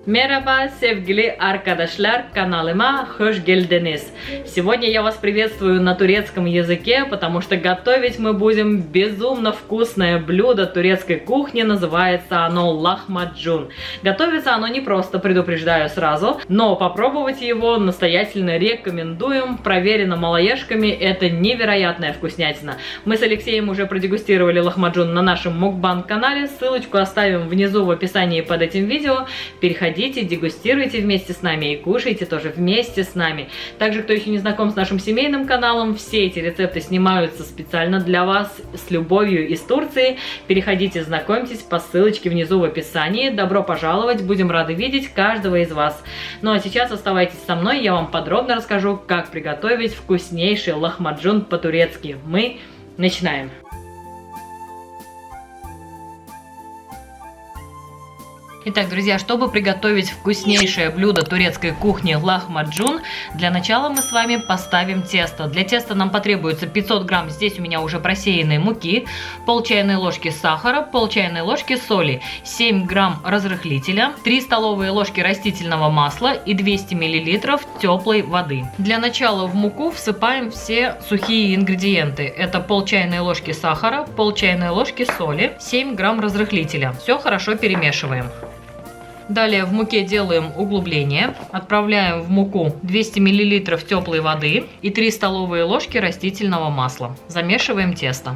Merhaba sevgili arkadaşlar, kanalıma hoş geldiniz. Сегодня я вас приветствую на турецком языке, потому что готовить мы будем безумно вкусное блюдо турецкой кухни, называется оно лахмаджун. Готовится оно не просто, предупреждаю сразу, но попробовать его настоятельно рекомендуем, проверено малоежками, это невероятная вкуснятина. Мы с Алексеем уже продегустировали лахмаджун на нашем мукбанг канале, ссылочку оставим внизу в описании под этим видео. Переходите, дегустируйте вместе с нами и кушайте тоже вместе с нами. Также, кто еще не знаком с нашим семейным каналом, все эти рецепты снимаются специально для вас с любовью из Турции. Переходите, знакомьтесь по ссылочке внизу в описании. Добро пожаловать, будем рады видеть каждого из вас. Ну а сейчас оставайтесь со мной, я вам подробно расскажу, как приготовить вкуснейший лахмаджун по-турецки. Мы начинаем. Итак, друзья, чтобы приготовить вкуснейшее блюдо турецкой кухни лахмаджун, для начала мы с вами поставим тесто. Для теста нам потребуется 500 грамм, здесь у меня уже просеянной муки, пол чайной ложки сахара, пол чайной ложки соли, 7 грамм разрыхлителя, 3 столовые ложки растительного масла и 200 миллилитров теплой воды. Для начала в муку всыпаем все сухие ингредиенты. Это пол чайной ложки сахара, пол чайной ложки соли, 7 грамм разрыхлителя. Все хорошо перемешиваем. Далее в муке делаем углубление, отправляем в муку 200 мл теплой воды и 3 столовые ложки растительного масла. Замешиваем тесто.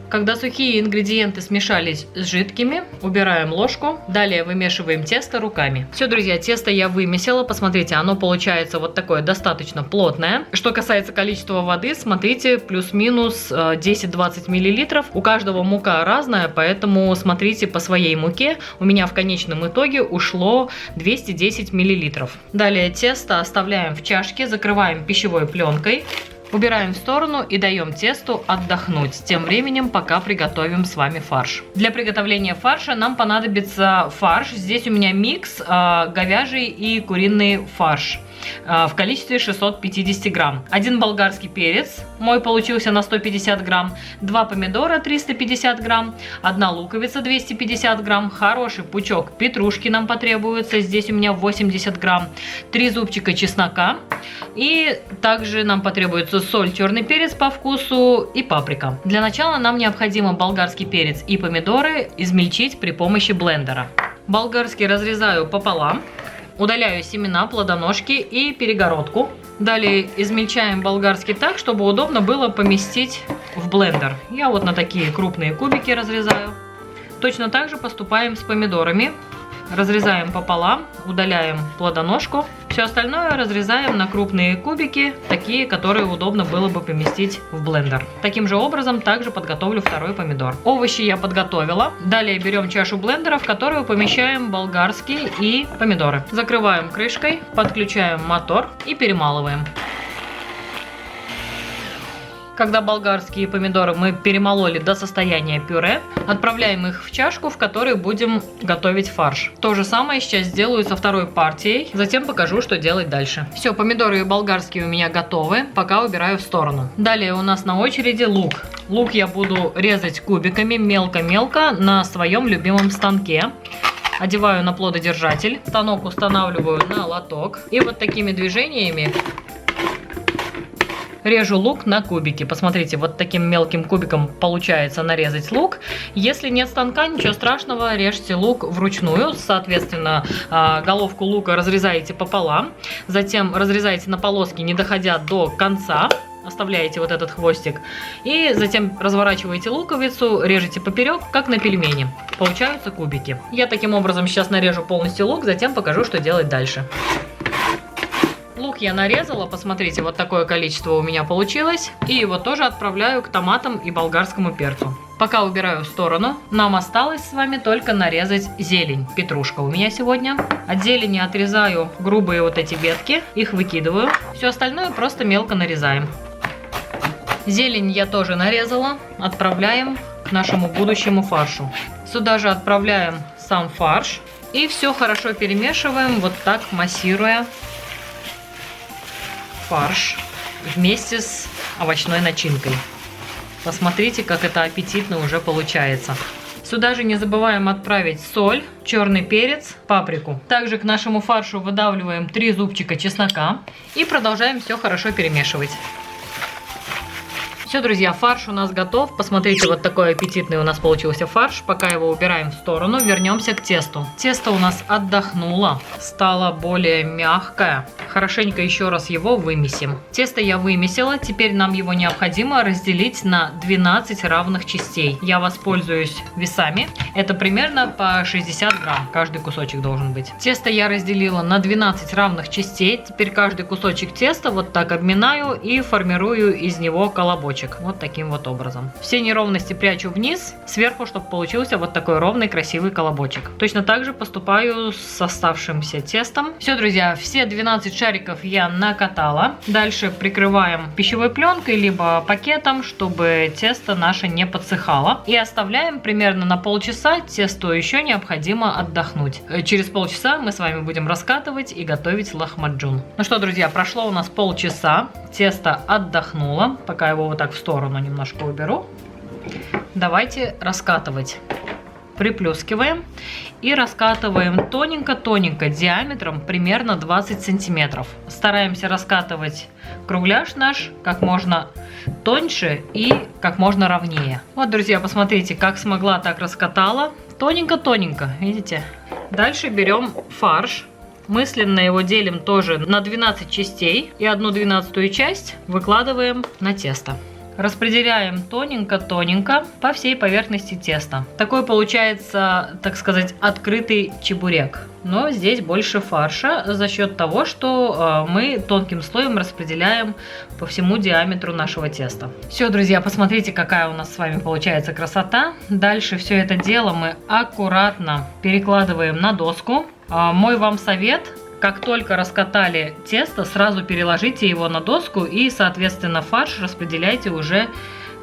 Когда сухие ингредиенты смешались с жидкими, убираем ложку. Далее вымешиваем тесто руками. Все, друзья, тесто я вымесила. Посмотрите, оно получается вот такое достаточно плотное. Что касается количества воды, смотрите, плюс-минус 10-20 мл. У каждого мука разная, поэтому смотрите по своей муке. У меня в конечном итоге ушло 210 мл. Далее тесто оставляем в чашке, закрываем пищевой пленкой. Убираем в сторону и даем тесту отдохнуть. Тем временем пока приготовим с вами фарш. Для приготовления фарша нам понадобится фарш. Здесь у меня микс говяжий и куриный фарш в количестве 650 грамм. 1 болгарский перец, мой получился на 150 грамм, 2 помидора 350 грамм, 1 луковица 250 грамм, хороший пучок петрушки нам потребуется, здесь у меня 80 грамм, 3 зубчика чеснока, и также нам потребуется соль, черный перец по вкусу и паприка. Для начала нам необходимо болгарский перец и помидоры измельчить при помощи блендера. Болгарский разрезаю пополам. Удаляю семена, плодоножки и перегородку. Далее измельчаем болгарский так, чтобы удобно было поместить в блендер. Я вот на такие крупные кубики разрезаю. Точно так же поступаем с помидорами. Разрезаем пополам, удаляем плодоножку. Все остальное разрезаем на крупные кубики, такие, которые удобно было бы поместить в блендер. Таким же образом также подготовлю второй помидор. Овощи я подготовила. Далее берем чашу блендера, в которую помещаем болгарский и помидоры. Закрываем крышкой, подключаем мотор и перемалываем. Когда болгарские помидоры мы перемололи до состояния пюре, отправляем их в чашку, в которой будем готовить фарш. То же самое сейчас сделаю со второй партией, затем покажу, что делать дальше. Все, помидоры и болгарские у меня готовы, пока убираю в сторону. Далее у нас на очереди лук. Лук я буду резать кубиками мелко-мелко на своем любимом станке. Одеваю на плододержатель, станок устанавливаю на лоток и вот такими движениями режу лук на кубики. Посмотрите, вот таким мелким кубиком получается нарезать лук. Если нет станка, ничего страшного, режьте лук вручную. Соответственно, головку лука разрезаете пополам. Затем разрезаете на полоски, не доходя до конца. Оставляете вот этот хвостик. И затем разворачиваете луковицу, режете поперек, как на пельмени. Получаются кубики. Я таким образом сейчас нарежу полностью лук, затем покажу, что делать дальше. Лук я нарезала, посмотрите, вот такое количество у меня получилось. И его тоже отправляю к томатам и болгарскому перцу. Пока убираю в сторону, нам осталось с вами только нарезать зелень. Петрушка у меня сегодня. От зелени отрезаю грубые вот эти ветки, их выкидываю. Все остальное просто мелко нарезаем. Зелень я тоже нарезала, отправляем к нашему будущему фаршу. Сюда же отправляем сам фарш. И все хорошо перемешиваем, вот так массируя фарш вместе с овощной начинкой. Посмотрите, как это аппетитно уже получается. Сюда же не забываем отправить соль, черный перец, паприку. Также к нашему фаршу выдавливаем 3 зубчика чеснока и продолжаем все хорошо перемешивать. Все, друзья, фарш у нас готов. Посмотрите, вот такой аппетитный у нас получился фарш. Пока его убираем в сторону, вернемся к тесту. Тесто у нас отдохнуло, стало более мягкое. Хорошенько еще раз его вымесим. Тесто я вымесила, теперь нам его необходимо разделить на 12 равных частей. Я воспользуюсь весами. Это примерно по 60 грамм, каждый кусочек должен быть. Тесто я разделила на 12 равных частей. Теперь каждый кусочек теста вот так обминаю и формирую из него колобочек. Вот таким вот образом. Все неровности прячу вниз, сверху, чтобы получился вот такой ровный красивый колобочек. Точно так же поступаю с оставшимся тестом. Все, друзья, все 12 шариков я накатала. Дальше прикрываем пищевой пленкой, либо пакетом, чтобы тесто наше не подсыхало. И оставляем примерно на полчаса. Тесту еще необходимо отдохнуть. Через полчаса мы с вами будем раскатывать и готовить лахмаджун. Ну что, друзья, прошло у нас полчаса. Тесто отдохнуло. Пока его вот так в сторону немножко уберу. Давайте раскатывать. Приплюскиваем и раскатываем тоненько-тоненько диаметром примерно 20 сантиметров. Стараемся раскатывать кругляш наш как можно тоньше и как можно ровнее. Вот, друзья, посмотрите, как смогла, так раскатала. Тоненько-тоненько, видите? Дальше берем фарш. Мысленно его делим тоже на 12 частей и 1/12 часть выкладываем на тесто. Распределяем тоненько-тоненько по всей поверхности теста. Такой получается, так сказать, открытый чебурек. Но здесь больше фарша за счет того, что мы тонким слоем распределяем по всему диаметру нашего теста. Все, друзья, посмотрите, какая у нас с вами получается красота. Дальше все это дело мы аккуратно перекладываем на доску. Мой вам совет: как только раскатали тесто, сразу переложите его на доску и, соответственно, фарш распределяйте уже,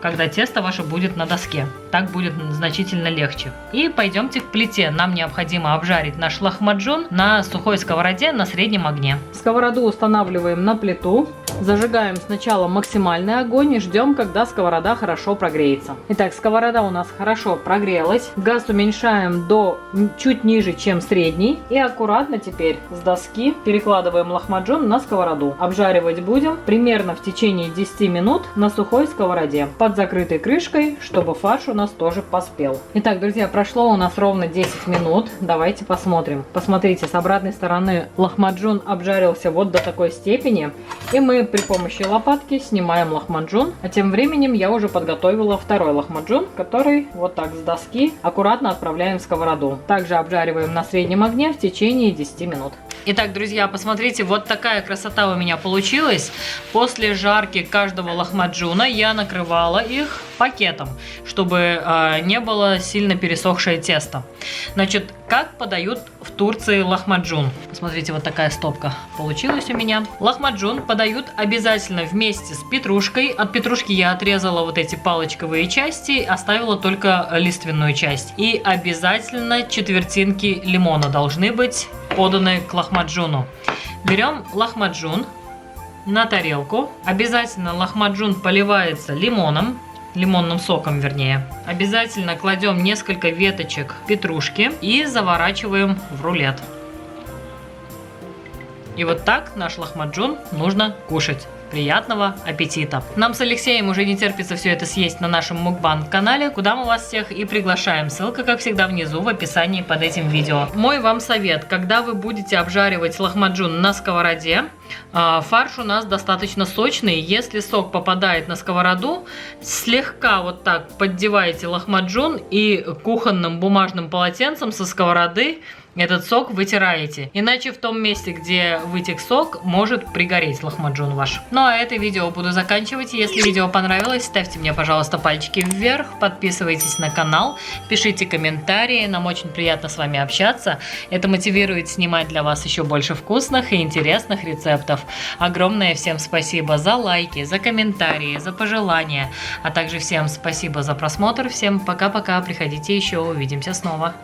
когда тесто ваше будет на доске. Так будет значительно легче. И пойдемте к плите. Нам необходимо обжарить наш лахмаджун на сухой сковороде на среднем огне. Сковороду устанавливаем на плиту. Зажигаем сначала максимальный огонь и ждем, когда сковорода хорошо прогреется. Итак, сковорода у нас хорошо прогрелась. Газ уменьшаем до чуть ниже, чем средний. И аккуратно теперь с доски перекладываем лахмаджун на сковороду. Обжаривать будем примерно в течение 10 минут на сухой сковороде под закрытой крышкой, чтобы фарш у нас тоже поспел. Итак, друзья, прошло у нас ровно 10 минут. Давайте посмотрим. Посмотрите, с обратной стороны лахмаджун обжарился вот до такой степени. И мы при помощи лопатки снимаем лахмаджун. А тем временем я уже подготовила второй лахмаджун, который вот так с доски аккуратно отправляем в сковороду. Также обжариваем на среднем огне в течение 10 минут. Итак, друзья, посмотрите, вот такая красота у меня получилась. После жарки каждого лахмаджуна я накрывала их пакетом, чтобы не было сильно пересохшее тесто. Значит, как подают в Турции лахмаджун? Посмотрите, вот такая стопка получилась у меня. Лахмаджун подают обязательно вместе с петрушкой. От петрушки я отрезала вот эти палочковые части, оставила только лиственную часть. И обязательно четвертинки лимона должны быть поданы к лахмаджуну. Берем лахмаджун на тарелку. Обязательно лахмаджун поливается лимоном. Лимонным соком, вернее. Обязательно кладем несколько веточек петрушки и заворачиваем в рулет. И вот так наш лахмаджун нужно кушать. Приятного аппетита! Нам с Алексеем уже не терпится все это съесть на нашем мукбанг канале, куда мы вас всех и приглашаем. Ссылка, как всегда, внизу в описании под этим видео. Мой вам совет: когда вы будете обжаривать лахмаджун на сковороде, фарш у нас достаточно сочный. Если сок попадает на сковороду, слегка вот так поддеваете лахмаджун и кухонным бумажным полотенцем со сковороды этот сок вытираете. Иначе в том месте, где вытек сок, может пригореть лахмаджун ваш. Ну а это видео буду заканчивать. Если видео понравилось, ставьте мне, пожалуйста, пальчики вверх, подписывайтесь на канал, пишите комментарии. Нам очень приятно с вами общаться. Это мотивирует снимать для вас еще больше вкусных и интересных рецептов. Огромное всем спасибо за лайки, за комментарии, за пожелания. А также всем спасибо за просмотр. Всем пока-пока. Приходите еще, увидимся снова.